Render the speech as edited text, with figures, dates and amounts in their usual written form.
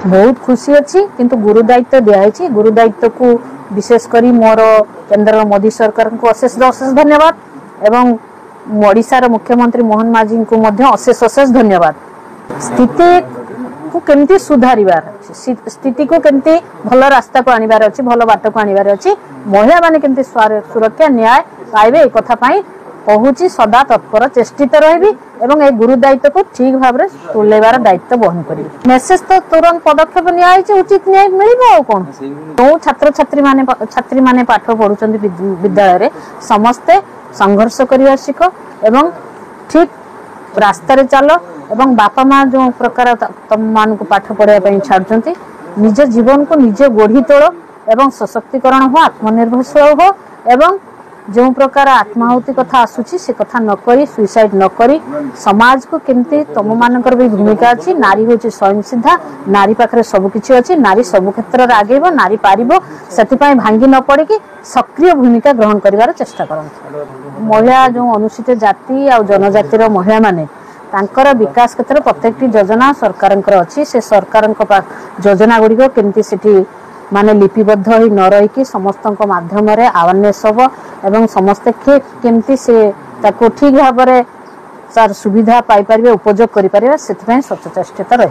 बहुत खुशी अच्छी किंतु गुरु दायित्व दिखाई गुरु दायित्व को विशेषकर मोर केंद्र मोदी सरकार को अशेष अशेष धन्यवाद एवं ओडिशार मुख्यमंत्री मोहन माझी को अशेष अशेष धन्यवाद। स्थिति को केमती सुधारिबार स्थिति को केमती भल रास्ता को आनिबार अछि भल बाट को आनिबार अछि महिला माने केमती सुरक्षा न्याय पाइबे एक कथा पई कहूची सदा तत्पर चेष्टित रही एवं ए गुरु दायित्व को ठीक भाव में तुलेबार दायित्व बहन करी मेसेज तो तुरंत पदक्षेप निया उचित न्याय मिलिबो कौन जो छात्र छात्री माने पाठ पढ़ुचंदी विद्यालय रे समस्ते संघर्ष करिया शिख एवं ठीक रास्ता रे चलो एवं बापा माँ जो प्रकार तुम मान को पाठ पढ़ाई छाड़ुचंती निज जीवन को निजे गढ़ी तोड़ एवं सशक्तिकरण हो आत्मनिर्भरशील हो एवं जो प्रकार आत्माहुति कथा आसुची से कथा न करी सुइसाइड न करी समाज को केमती तुम मानकर भी भूमिका अच्छी नारी होची स्वयं सिद्धा नारी पाखरे सब किछि अच्छी नारी सब क्षेत्र रे आगेबो नारी पारिबो सेतिपई भांगी न पड़े कि सक्रिय भूमिका ग्रहण करिवार चेष्टा करन। महिला जो अनुसूचित जाति आ जनजातिर महिला माने तांकर विकास क्षेत्र प्रत्येक योजना सरकारंकर अच्छी से सरकारंक योजना गुड़ी केमती सेठी माने लिपिबद्ध ही न रही समस्त माध्यम अवेयरनेस हम एवं समस्ते केमती से ताको ठीक भाव में सार सुविधा पाई पारे उपयोग करें से सचेष्टित रहे।